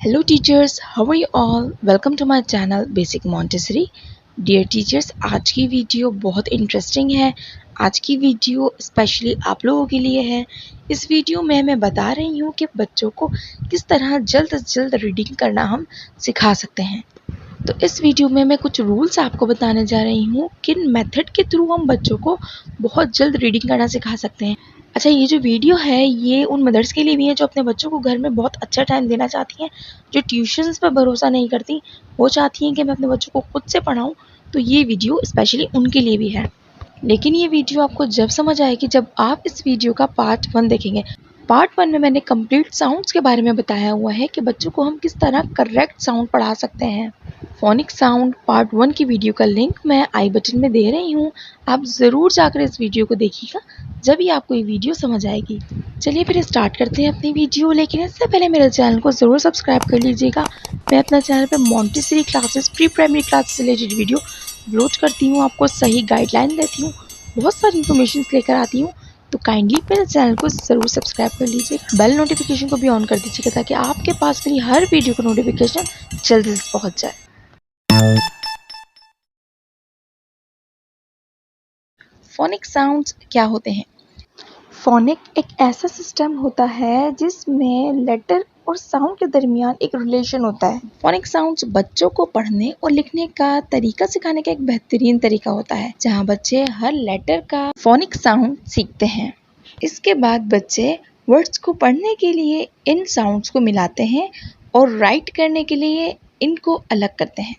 Hello teachers, how are you all? Welcome to my channel Basic Montessori. Dear teachers, आज की video बहुत interesting है। आज की वीडियो स्पेशली आप लोगों के लिए है। इस वीडियो में मैं बता रही हूँ कि बच्चों को किस तरह जल्द से जल्द रीडिंग करना हम सिखा सकते हैं। तो इस वीडियो में मैं कुछ रूल्स आपको बताने जा रही हूँ किन मेथड के थ्रू हम बच्चों को बहुत जल्द रीडिंग करना सिखा सकते हैं। अच्छा, ये जो वीडियो है ये उन मदर्स के लिए भी है जो अपने बच्चों को घर में बहुत अच्छा टाइम देना चाहती हैं, जो ट्यूशन्स पर भरोसा नहीं करती, वो चाहती हैं कि मैं अपने बच्चों को खुद से पढ़ाऊँ। तो ये वीडियो स्पेशली उनके लिए भी है। लेकिन ये वीडियो आपको जब समझ आएगी जब आप इस वीडियो का पार्ट 1 देखेंगे। पार्ट 1 में मैंने कंप्लीट साउंड्स के बारे में बताया हुआ है कि बच्चों को हम किस तरह करेक्ट साउंड पढ़ा सकते हैं। फोनिक साउंड पार्ट 1 की वीडियो का लिंक मैं आई बटन में दे रही हूँ। आप ज़रूर जाकर इस वीडियो को देखिएगा, जब ही आपको ये वीडियो समझ आएगी। चलिए फिर स्टार्ट करते हैं अपनी वीडियो, लेकिन इससे पहले मेरे चैनल को ज़रूर सब्सक्राइब कर लीजिएगा। मैं अपना चैनल पर Montessori classes, pre primary classes से रिलेटेड वीडियो अपलोड करती हूँ, आपको सही गाइडलाइन देती हूँ, बहुत सारी इन्फॉर्मेशन लेकर आती हूँ। तो काइंडली मेरे चैनल को ज़रूर सब्सक्राइब कर लीजिए, बेल नोटिफिकेशन को भी ऑन कर दीजिएगा ताकि आपके पास मेरी हर वीडियो का नोटिफिकेशन जल्दी से पहुँच जाए। फोनिक साउंड्स क्या होते हैं? फोनिक एक ऐसा सिस्टम होता है जिसमें लेटर और साउंड के दरमियान एक रिलेशन होता है। फोनिक साउंड्स बच्चों को पढ़ने और लिखने का तरीका सिखाने का एक बेहतरीन तरीका होता है, जहां बच्चे हर लेटर का फोनिक साउंड सीखते हैं। इसके बाद बच्चे वर्ड्स को पढ़ने के लिए इन साउंड्स को मिलाते हैं और राइट करने के लिए इनको अलग करते हैं।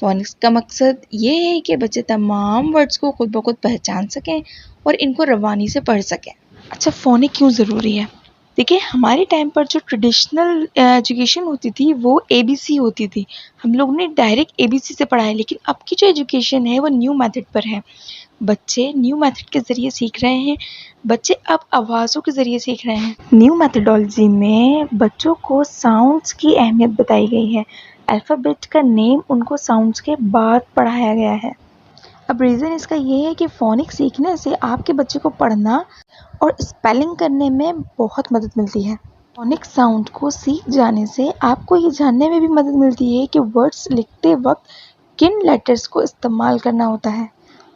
फोनिक्स का मकसद ये है कि बच्चे तमाम वर्ड्स को खुद ब खुद पहचान सकें और इनको रवानी से पढ़ सकें। अच्छा, फोनिक क्यों ज़रूरी है? देखिए, हमारे टाइम पर जो ट्रेडिशनल एजुकेशन होती थी वो एबीसी होती थी। हम लोग ने डायरेक्ट एबीसी से पढ़ा है, लेकिन अब की जो एजुकेशन है वो न्यू मेथड पर है। बच्चे न्यू मेथड के ज़रिए सीख रहे हैं। बच्चे अब आवाज़ों के ज़रिए सीख रहे हैं। न्यू मेथडोलॉजी में बच्चों को साउंड्स की अहमियत बताई गई है। अल्फ़ाबेट का नेम उनको साउंड्स के बाद पढ़ाया गया है। अब रीज़न इसका ये है कि फोनिक सीखने से आपके बच्चे को पढ़ना और स्पेलिंग करने में बहुत मदद मिलती है। फोनिक साउंड को सीख जाने से आपको ये जानने में भी मदद मिलती है कि वर्ड्स लिखते वक्त किन लेटर्स को इस्तेमाल करना होता है।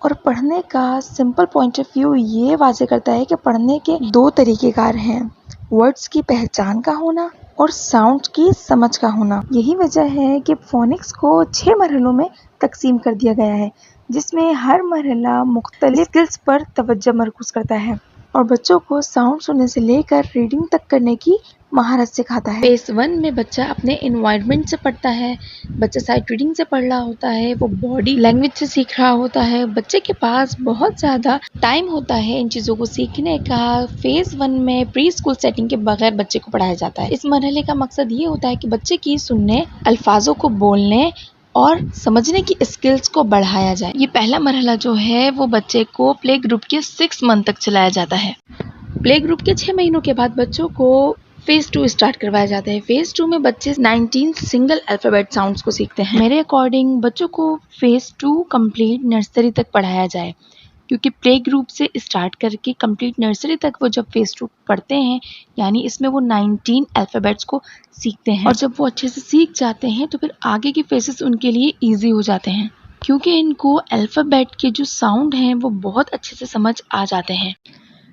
और पढ़ने का सिंपल पॉइंट ऑफ व्यू ये वाज़े करता है कि पढ़ने के दो तरीक़ेकार हैं, वर्ड्स की पहचान का होना और साउंड की समझ का होना। यही वजह है कि फोनिक्स को 6 मरहलों में तकसीम कर दिया गया है, जिसमें हर मरहला मुख्तलिफ स्किल्स पर तवज्जो मरकूज़ करता है और बच्चों को साउंड सुनने से लेकर रीडिंग तक करने की महारत सिखाता है। फेज़ 1 में बच्चा अपने एनवायरनमेंट से पढ़ता है, बच्चा साइट रीडिंग से पढ़ रहा होता है, वो बॉडी लैंग्वेज से सीख रहा होता है। बच्चे के पास बहुत ज़्यादा टाइम होता है इन चीज़ों को सीखने का। फेज़ 1 में प्री स्कूल सेटिंग के बगैर बच्चे को पढ़ाया जाता है। इस मरहले का मकसद ये होता है कि बच्चे की सुनने, अल्फाजों को बोलने और समझने की स्किल्स को बढ़ाया जाए। ये पहला मरहला जो है वो बच्चे को प्ले ग्रुप के 6 मंथ तक चलाया जाता है। प्ले ग्रुप के 6 महीनों के बाद बच्चों को फेज़ 2 स्टार्ट करवाया जाता है। फेज़ 2 में बच्चे 19 सिंगल अल्फ़ाबेट साउंड्स को सीखते हैं। मेरे अकॉर्डिंग बच्चों को फेज़ 2 कंप्लीट नर्सरी तक पढ़ाया जाए, क्योंकि प्ले ग्रुप से स्टार्ट करके कंप्लीट नर्सरी तक वो जब फेज़ 2 पढ़ते हैं, यानी इसमें वो 19 अल्फ़ाबेट्स को सीखते हैं। और जब वो अच्छे से सीख जाते हैं तो फिर आगे के फेसेस उनके लिए ईजी हो जाते हैं, क्योंकि इनको अल्फ़ाबेट के जो साउंड हैं वो बहुत अच्छे से समझ आ जाते हैं।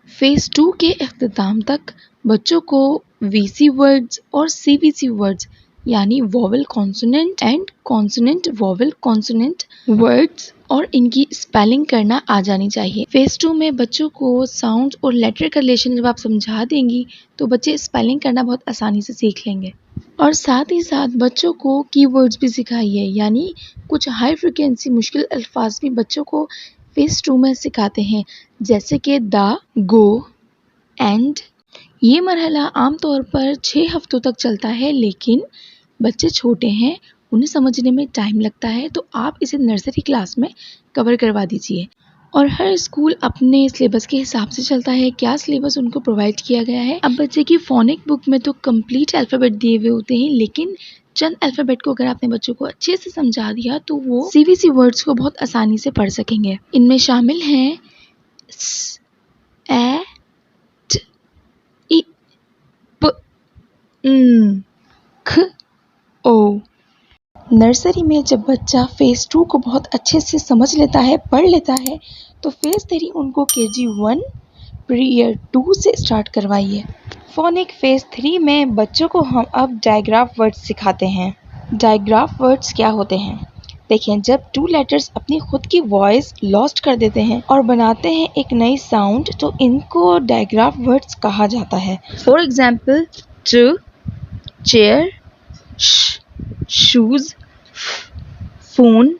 फेज़ 2 के इख्तिताम तक बच्चों को वीसी वर्ड्स और सीवीसी वर्ड्स यानी vowel consonant and consonant vowel consonant words और इनकी स्पेलिंग करना आ जानी चाहिए। फेज़ 2 में बच्चों को साउंड और लेटर का रिलेशन जब आप समझा देंगी तो बच्चे स्पेलिंग करना बहुत आसानी से सीख लेंगे। और साथ ही साथ बच्चों को कीवर्ड्स भी सिखाइए, यानी कुछ हाई फ्रिक्वेंसी मुश्किल अल्फाज भी बच्चों को फेज़ 2 में सिखाते हैं, जैसे कि द, गो, एंड। ये मरहला आमतौर पर 6 हफ्तों तक चलता है, लेकिन बच्चे छोटे हैं, उन्हें समझने में टाइम लगता है, तो आप इसे नर्सरी क्लास में कवर करवा दीजिए। और हर स्कूल अपने सिलेबस के हिसाब से चलता है, क्या सिलेबस उनको प्रोवाइड किया गया है। अब बच्चे की फोनिक बुक में तो कंप्लीट अल्फ़ाबेट दिए हुए होते हैं, लेकिन चंद अल्फ़ाबेट को अगर आपने बच्चों को अच्छे से समझा दिया तो वो सीवीसी वर्ड्स को बहुत आसानी से पढ़ सकेंगे। इनमें शामिल हैं स, ए, ट, इ, प, ख, नर्सरी में जब बच्चा फेज़ 2 को बहुत अच्छे से समझ लेता है, पढ़ लेता है, तो फेज़ 3 उनको KG 1 प्री ईयर 2 से स्टार्ट करवाइए। फोनिक फेज़ 3 में बच्चों को हम अब डायग्राफ वर्ड्स सिखाते हैं। डायग्राफ वर्ड्स क्या होते हैं? देखिए, जब 2 लेटर्स अपनी खुद की वॉइस लॉस्ट कर देते हैं और बनाते हैं एक नई साउंड, तो इनको डायग्राफ वर्ड्स कहा जाता है। For example, two, chair, shoes, phone,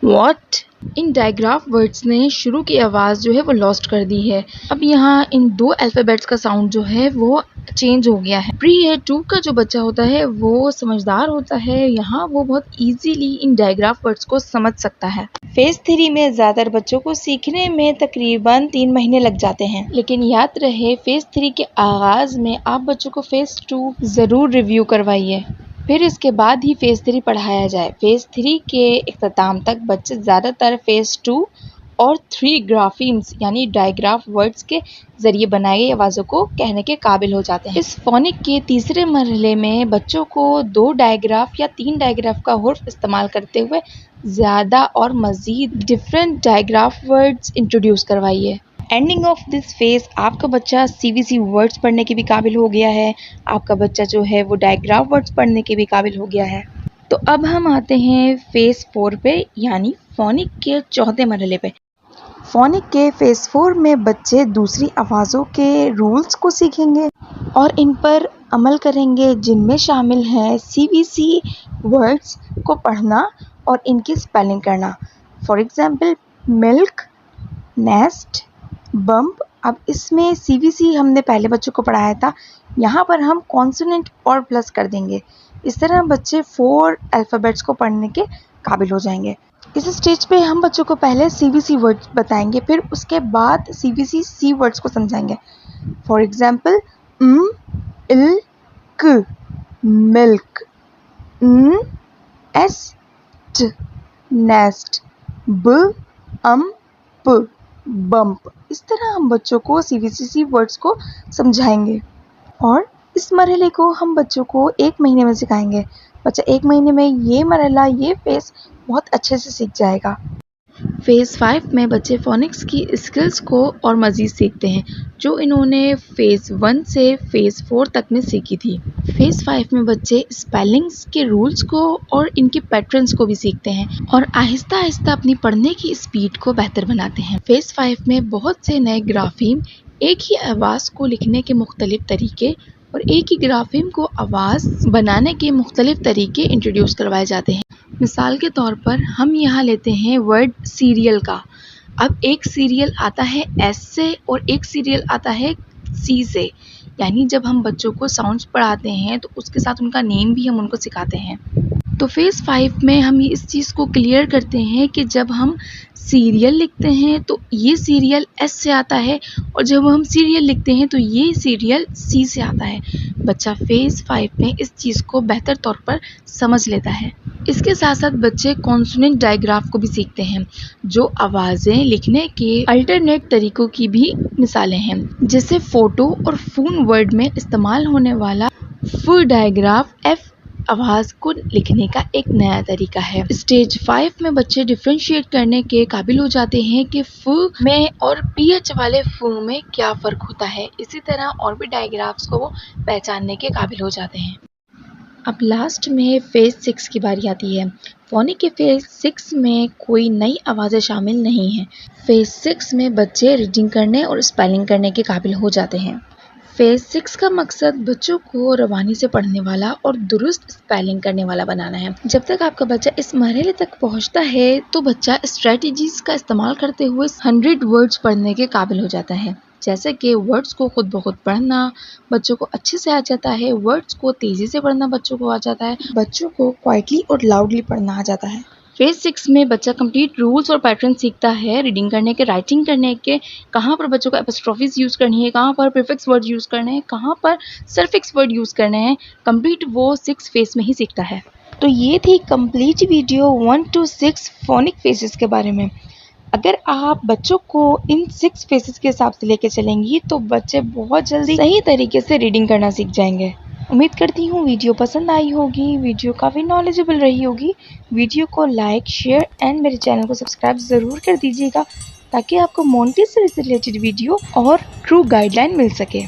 what. इन डायग्राफ वर्ड्स ने शुरू की आवाज़ जो है वो लॉस्ट कर दी है। अब यहाँ इन 2 अल्फ़ाबेट्स का साउंड जो है वो चेंज हो गया है। प्री ईयर 2 का जो बच्चा होता है वो समझदार होता है, यहाँ वो बहुत इजीली इन डायग्राफ वर्ड्स को समझ सकता है। फेज़ 3 में ज़्यादातर बच्चों को सीखने में तकरीबन 3 महीने लग जाते हैं, लेकिन याद रहे फेज़ 3 के आगाज़ में आप बच्चों को फेज़ 2 ज़रूर रिव्यू करवाइए, फिर इसके बाद ही फेज़ 3 पढ़ाया जाए। फेज़ 3 के इख्तिताम तक बच्चे ज़्यादातर फेज़ 2 और 3 ग्राफीम्स यानी डायग्राफ वर्ड्स के ज़रिए बनाई गई आवाज़ों को कहने के काबिल हो जाते हैं। इस फोनिक के तीसरे मरहले में बच्चों को 2 डायग्राफ या 3 डायग्राफ का हुर्फ इस्तेमाल करते हुए ज़्यादा और मज़ीद डिफरेंट डायग्राफ वर्ड्स इंट्रोड्यूस करवाइए। एंडिंग ऑफ दिस फेज़ आपका बच्चा CVC वर्ड्स पढ़ने के भी काबिल हो गया है, आपका बच्चा जो है वो डायग्राफ वर्ड्स पढ़ने के भी काबिल हो गया है। तो अब हम आते हैं फेज़ 4 पे, यानी फोनिक के चौथे मरहले पे। फोनिक के फेज़ 4 में बच्चे दूसरी आवाज़ों के रूल्स को सीखेंगे और इन पर अमल करेंगे, जिनमें शामिल है CVC वर्ड्स को पढ़ना और इनकी स्पेलिंग करना। For example, milk, nest, bump. अब इसमें CVC हमने पहले बच्चों को पढ़ाया था, यहाँ पर हम कॉन्सोनेंट और प्लस कर देंगे। इस तरह बच्चे 4 अल्फ़ाबेट्स को पढ़ने के काबिल हो जाएंगे। इस स्टेज पे हम बच्चों को पहले CVC वर्ड्स बताएंगे, फिर उसके बाद CVC C वर्ड्स को समझाएंगे। फॉर एग्जाम्पल, इल, क, मिल्क, एस्ट, नेस्ट, ब, प, बम्प। इस तरह हम बच्चों को CVC वर्ड्स को समझाएंगे और इस मरहले को हम बच्चों को 1 महीने में सिखाएंगे। बच्चा 1 महीने में ये मरहला, ये फेज़ बहुत अच्छे से सीख जाएगा। फेज़ 5 में बच्चे फोनिक्स की स्किल्स को और मज़ीद सीखते हैं, जो इन्होंने फेज़ 1 से फेज़ 4 तक में सीखी थी। फेज़ 5 में बच्चे स्पेलिंग्स के रूल्स को और इनके पैटर्न्स को भी सीखते हैं और आहिस्ता आहिस्ता अपनी पढ़ने की स्पीड को बेहतर बनाते हैं। फेज़ 5 में बहुत से नए ग्राफीम, एक ही आवाज़ को लिखने के मुख्तलिफ तरीके और एक ही ग्राफीम को आवाज़ बनाने के मुख्तलिफ तरीके इंट्रोड्यूस करवाए जाते हैं। मिसाल के तौर पर हम यहाँ लेते हैं वर्ड सीरियल का। अब एक सीरियल आता है S से और एक सीरियल आता है C से, यानी जब हम बच्चों को साउंड्स पढ़ाते हैं तो उसके साथ उनका नेम भी हम उनको सिखाते हैं। तो फेज़ 5 में हम इस चीज़ को क्लियर करते हैं कि जब हम सीरियल लिखते हैं तो ये सीरियल S से आता है और जब हम सीरियल लिखते हैं तो ये सीरियल C से आता है। बच्चा फेज़ 5 में इस चीज़ को बेहतर तौर पर समझ लेता है। इसके साथ साथ बच्चे कॉन्सोनेंट डायग्राफ को भी सीखते हैं, जो आवाज़ें लिखने के अल्टरनेट तरीकों की भी मिसालें हैं, जैसे फ़ोटो और फ़ोन वर्ड में इस्तेमाल होने वाला फ डायग्राफ F आवाज़ को लिखने का एक नया तरीका है। स्टेज 5 में बच्चे डिफ्रेंशिएट करने के काबिल हो जाते हैं कि फ में और PH वाले फ में क्या फ़र्क होता है। इसी तरह और भी डायग्राफ्स को वो पहचानने के काबिल हो जाते हैं। अब लास्ट में फेज़ 6 की बारी आती है। फोनिक के फेज़ 6 में कोई नई आवाज़ें शामिल नहीं हैं। फेज़ 6 में बच्चे रीडिंग करने और स्पेलिंग करने के काबिल हो जाते हैं। फेज़ 6 का मकसद बच्चों को रवानी से पढ़ने वाला और दुरुस्त स्पेलिंग करने वाला बनाना है। जब तक आपका बच्चा इस मरहले तक पहुंचता है तो बच्चा स्ट्रेटजीज का इस्तेमाल करते हुए 100 वर्ड्स पढ़ने के काबिल हो जाता है, जैसे कि वर्ड्स को खुद ब खुद पढ़ना बच्चों को अच्छे से आ जाता है, वर्ड्स को तेज़ी से पढ़ना बच्चों को आ जाता है, बच्चों को क्वाइटली और लाउडली पढ़ना आ जाता है। फेज़ 6 में बच्चा कंप्लीट रूल्स और पैटर्न सीखता है, रीडिंग करने के, राइटिंग करने के, कहाँ पर बच्चों को एपोस्ट्रोफीज यूज़ करनी है, कहाँ पर प्रीफिक्स वर्ड यूज़ करने हैं, कहाँ पर सफिक्स वर्ड यूज़ करने हैं, कंप्लीट वो 6 फेज़ में ही सीखता है। तो ये थी complete video 1 to 6 phonic faces के बारे में। अगर आप बच्चों को इन 6 फेसेस के हिसाब से लेके चलेंगी तो बच्चे बहुत जल्दी सही तरीके से रीडिंग करना सीख जाएंगे। उम्मीद करती हूँ वीडियो पसंद आई होगी, वीडियो काफ़ी नॉलेजेबल रही होगी। वीडियो को लाइक, शेयर एंड मेरे चैनल को सब्सक्राइब ज़रूर कर दीजिएगा ताकि आपको मोंटेसरी से रिलेटेड वीडियो और ट्रू गाइडलाइन मिल सके।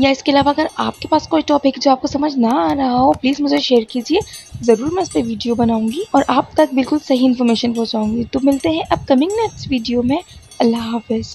या इसके अलावा अगर आपके पास कोई टॉपिक जो आपको समझ ना आ रहा हो, प्लीज़ मुझे शेयर कीजिए, ज़रूर मैं उस पर वीडियो बनाऊंगी और आप तक बिल्कुल सही इन्फॉर्मेशन पहुंचाऊंगी। तो मिलते हैं अपकमिंग नेक्स्ट वीडियो में। अल्लाह हाफिज़।